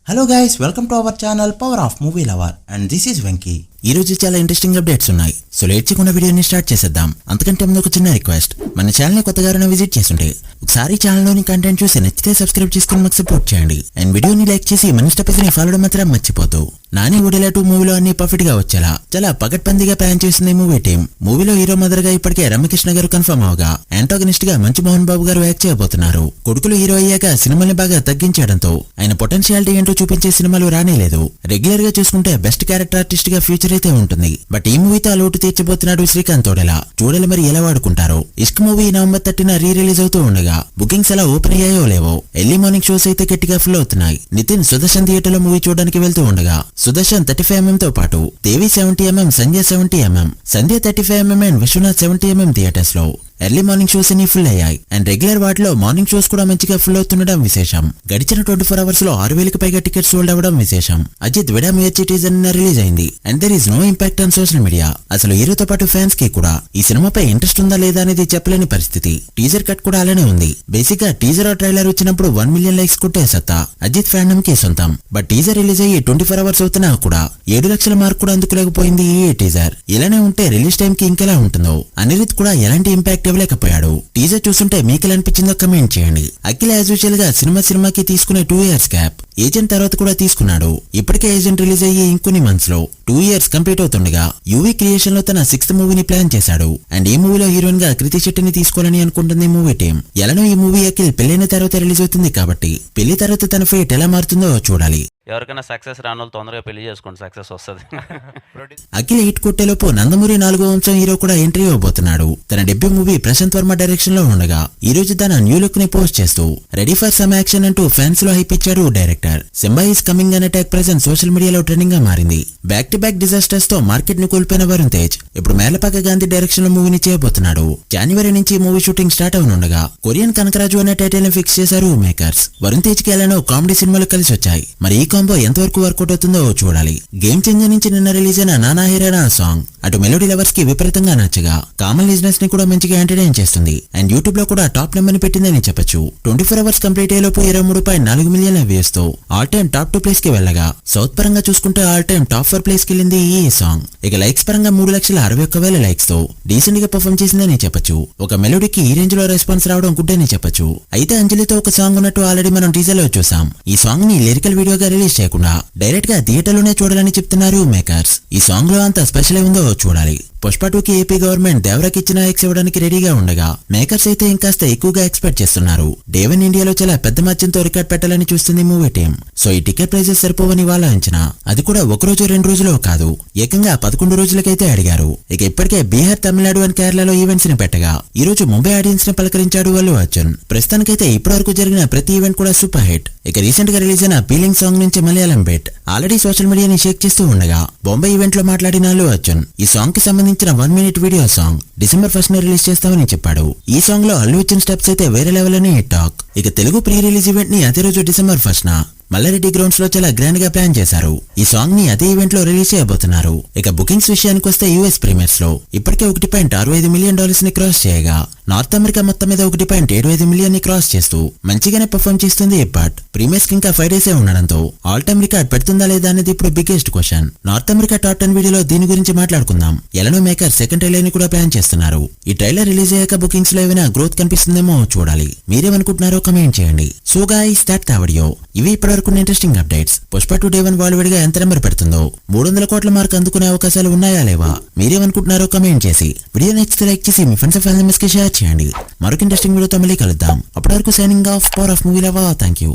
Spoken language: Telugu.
Hello guys, welcome to our channel power of movie lover and this is Venky. ఈ రోజు చాలా ఇంట్రెస్టింగ్ అప్డేట్స్ ఉన్నాయి. సో లేట్ చేయకుండా వీడియోని స్టార్ట్ చేసేద్దాం. అంతకంటే ముందు ఒక చిన్న రిక్వెస్ట్, మన ఛానల్ ని కొత్తగా విజిట్ చేస్తుంటే ఒకసారి ఛానల్ లోని కంటెంట్ చూసి నచ్చితే సబ్స్క్రైబ్ చేసుకుని మాకు సపోర్ట్ చేయండి. అండ్ వీడియోని లైక్ చేసి మన స్టెప్స్ ని ఫాలో మాత్రం మర్చిపోతూ. నాని ఓడిలా 2 మూవీలో అన్ని పర్ఫెక్ట్ గా వచ్చేలా చాలా పకడ్బందీగా ప్లాన్ చేసింది మూవీ టీం. మూవీలో హీరో మదర్ గా ఇప్పటికే రమ్యకృష్ణ గారు కన్ఫర్మ్ అవగా యాంటాగనిస్ట్ గా మంచు మోహన్ బాబు గారు యాక్ట్ చేయబోతున్నారు. కొడుకులు హీరో అయ్యాక సినిమాని బాగా తగ్గించడంతో ఆయన పొటెన్షియాలిటీ ఏంటో చూపించే సినిమాలు రానేలేదు. రెగ్యులర్ గా చూసుకుంటే బెస్ట్ క్యారెక్టర్ ఆర్టిస్ట్ గా ఫ్యూచర్ అయితే ఉంటుంది. బట్ ఈ మూవీతో ఆ లోటు తీర్చబోతున్నాడు శ్రీకాంత్ తోడేలా. చూడాలి మరి ఎలా వాడుకుంటారో. ఇష్క్ మూవీ నవంబర్ 30న రీ రిలీజ్ అవుతూ ఉండగా బుకింగ్స్ ఎలా ఓపెన్ అయ్యాయో లేవో. ఎర్లీ మార్నింగ్ షోస్ అయితే గట్టిగా ఫుల్ అవుతున్నాయి. నితిన్ సుదర్శన్ థియేటర్ లో మూవీ చూడడానికి వెళ్తూ ఉండగా సుదర్శన్ 35mm తో పాటు Devi 70mm, Sandhya 70mm, Sandhya 35mm and Vishwanath 70mm theatres లో ఎర్లీ మార్నింగ్ షోస్ అన్ని ఫుల్ అయ్యాయి. అండ్ రెగ్యులర్ వాటిలో మార్నింగ్ షోస్ కూడా మంచిగా ఫుల్ అవుతుండడం విశేషం. గడిచిన 24 అవర్స్ లో 6,000కి పైగా టికెట్స్ సోల్డ్ అవ్వడం విశేషం. అజిత్ విడా ముయర్చి టీజర్ రిలీజ్ అయింది. And there is no impact on social media. అసలు హీరోతో పాటు ఫ్యాన్స్ కి కూడా ఈ సినిమాపై ఇంట్రెస్ట్ ఉందా లేదా అనేది చెప్పలేని పరిస్థితి. టీజర్ కట్ కూడా అలానే ఉంది. బేసిక్ గా టీజర్ ట్రైలర్ వచ్చినప్పుడు 1 మిలియన్ లైక్స్ కొట్టే సత్తా అజిత్ ఫ్యాన్డమ్ కి సొంతం. బట్ టీజర్ రిలీజ్ అయ్యి 24 అవర్స్ అవుతున్నా కూడా 7 లక్షల మార్క్ కూడా అందుకోలేకపోయింది ఈ టీజర్. ఇలానే ఉంటే రిలీజ్ టైం కి ఇంకెలా ఉంటుందో. అనిరుద్ కూడా ఎలాంటి ఇంపాక్ట్ ఇవ్వలేకపోయాడు. టీజర్ చూస్తుంటే మీకు ఎలా అనిపించిందో కమెంట్ చేయండి. అఖిల్ యాజ్ యూజువల్ గా సినిమాకి తీసుకునే 2 ఇయర్స్ గ్యాప్ ఏజెంట్ తర్వాత కూడా తీసుకున్నాడు. ఇప్పటికే ఏజెంట్ రిలీజ్ అయ్యి ఇంకొన్ని మంత్స్ లో 2 ఇయర్స్ కంప్లీట్ అవుతుండగా యూవీ క్రియేషన్ లో తన 6th మూవీని ప్లాన్ చేశాడు. అండ్ ఈ మూవీలో హీరోయిన్ గా కృతి శెట్టిని తీసుకోవాలని అనుకుంటుంది మూవీ టీం. ఎలానో ఈ మూవీ అఖిల్ పెళ్లైన తర్వాత రిలీజ్ అవుతుంది కాబట్టి పెళ్లి తర్వాత తన ఫేట్ ఎలా మారుతుందో చూడాలి. ఎవరికైనా సక్సెస్ రాని వాళ్ళు తొందరగా పెళ్లి చేసుకోండి, సక్సెస్ వస్తుంది. అఖిల్ హిట్ కొట్టేలోపు నందమూరి 4వ వంశం హీరో కూడా ఎంట్రీ ఇవ్వబోతున్నాడు. తన debut movie Prashanth Varma direction లో ఉండగా ఈ రోజు తన న్యూ లుక్ ని పోస్ట్ చేస్తూ రెడీ ఫర్ సమ్ యాక్షన్ అంటూ ఫ్యాన్స్ లో హైప్ ఇచ్చాడు డైరెక్టర్. సింబా ఈస్ కమింగ్ అనే ట్యాగ్ ప్రెజెంట్ సోషల్ మీడియాలో ట్రెండింగ్ గా మారింది. బ్యాక్ టు బ్యాక్ డిజాస్టర్స్ తో మార్కెట్ ని కోల్పోయిన వరుణ్ తేజ్ ఇప్పుడు మేర్లపాక గాంధీ డైరెక్షన్ లో మూవీని చేయబోతున్నాడు. జనవరి నుంచి మూవీ షూటింగ్ స్టార్ట్ అవనుండగా కొరియన్ కనకరాజు అనే టైటిల్ ని ఫిక్స్ చేశారు మేకర్స్. వరుణ్ తేజ్ కి ఎలానో కామెడీ సినిమాలు కలిసి వచ్చాయి. మరి ఈ కాంబో ఎంతవరకు వర్కౌట్ అవుతుందో చూడాలి. గేమ్ చేంజర్ నుంచి నిన్న రిలీజ్ అయిన నానా హీరానా సాంగ్ అటు మెలోడీ లవర్స్ కి విపరీతంగా నచ్చగా కామన్ లిజనర్స్ ని కూడా మంచిగా ఎంటర్టైన్ చేస్తుంది. అండ్ యూట్యూబ్ లో కూడా టాప్ నెంబర్ ని పెట్టిందని చెప్పొచ్చు. 24 అవర్స్ కంప్లీట్ అయ్యేలోపు 23.4 మిలియన్ వ్యూస్ తో ఆల్ టైమ్ టాప్ 2 ప్లేస్ కి వెళ్ళగా సౌత్ పరంగా చూసుకుంటే ఆల్ టైమ్ టాప్ 4 ప్లేస్ కి వెళ్ళింది ఈ సాంగ్. ఇక లైక్స్ పరంగా 3,61,000 లైక్స్ తో డీసెంట్ గా పర్ఫార్మ్ చేసిందని చెప్పొచ్చు. ఒక మెలోడీకి ఈ రేంజ్ లో రెస్పాన్స్ రావడం గుడ్ అని చెప్పొచ్చు. అయితే అంజలితో ఒక సాంగ్ ఉన్నట్టు ఆల్రెడీ మనం టీజర్ లో చూసాం. ఈ సాంగ్ ని లిరికల్ వీడియోగా రిలీజ్ చేయకుండా డైరెక్ట్ గా థియేటర్ లోనే చూడాలని చెప్తున్నారు మేకర్స్. ఈ సాంగ్ లో అంత స్పెషల్ ఉందో చూడాలి. పుష్ప 2కి ఏపీ గవర్నమెంట్ దేవరాకి ఇచ్చిన ఎక్స్ ఇవ్వడానికి రెడీగా ఉండగా మేకర్స్ అయితే ఇంకాస్త ఎక్కువగా ఎక్స్పెక్ట్ చేస్తున్నారు. డే 1 ఇండియాలో చాలా పెద్ద మధ్యంతో రికార్డ్ పెట్టాలని చూస్తుంది మూవీ టీం. సో ఈ టికెట్ ప్రైజెస్ సరిపోవని వాళ్ళ అంచనా. అది కూడా 1 రోజు 2 రోజులో కాదు, ఏకంగా 11 రోజులకైతే అడిగారు. ఇక ఇప్పటికే బీహార్, తమిళనాడు అండ్ కేరళలో ఈవెంట్స్ ని పెట్టగా ఈ రోజు ముంబై ఆడియన్స్ ని పలకరించాడు అల్లు అర్జున్. ప్రస్తుతానికైతే ఇప్పటివరకు జరిగిన ప్రతి ఈవెంట్ కూడా సూపర్ హిట్. ఇక రీసెంట్ గా రిలీజ్ అయిన పీలింగ్ సాంగ్ నుంచి మలయాళం బెట్ ఆల్రెడీ సోషల్ మీడియాని షేక్ చేస్తూ ఉండగా బొంబై ఈవెంట్ లో మాట్లాడిన అల్లు అర్జున్ ఈ సాంగ్ కి సంబంధించిన 1 minute video song December 1st release చేస్తామని చెప్పాడు. ఈ సాంగ్ లో అల్లు అర్జున్ స్టెప్స్ అయితే వేరే లెవెల్ అని టాక్. ఇక తెలుగు ప్రీ రిలీజ్ ఈవెంట్ ని అదే రోజు డిసెంబర్ 1న మల్లారెడ్డి గ్రౌండ్స్ లో చాలా గ్రాండ్ గా ప్లాన్ చేశారు. ఈ సాంగ్ ని అదే ఈవెంట్ లో రిలీజ్ చేయబోతున్నారు. ఇక బుకింగ్స్ విషయానికి వస్తే యూఎస్ ప్రీమియర్స్ లో ఇప్పటికే $1.65 మిలియన్ ని క్రాస్ చేయగా నార్త్ అమెరికా మొత్తం మీద $1.75 మిలియన్ ని క్రాస్ చేస్తూ మంచిగానే పర్ఫార్మ్ చేస్తుంది. బట్ ప్రీమియర్స్ కి ఇంకా 5 డేస్ ఉండడంతో ఆల్ టైమ్ రికార్డ్ పెడుతుందా లేదా అనేది ఇప్పుడు biggest question. North America top 10 వీడియోలో దీని గురించి మాట్లాడుకుందాం. ఎలానో మేకర్ సెకండ్ ట్రైలర్ ని కూడా ప్లాన్ చేస్తున్నారు. ఈ ట్రైలర్ రిలీజ్ అయ్యాక బుకింగ్స్ లో ఏమైనా గ్రోత్ కనిపిస్తుందేమో చూడాలి. మీరేమనుకుంటున్నారో కమెంట్ చేయండి. So guys that the video. ఇవి ఇప్పటివరకు interesting updates. Pushpa 2 day 1 Bollywood గా ఎంత నెంబర్ పెడుతుందో, 300 కోట్ల మార్క్ అందుకునే అవకాశాలు ఉన్నాయా లేవా, మీరేమనుకుంటున్నారో కమెంట్ చేసి వీడియో నచ్చితే లైక్ చేసి మీ ఫ్రెండ్స్ అండ్ ఫ్యామిలీ మెంబర్స్ కి షేర్ చేయండి. మరొక ఇంట్రెస్టింగ్ వీడియోతో మళ్ళీ కలుద్దాం. అప్పటి వరకు signing off, power of movie lover. Thank you.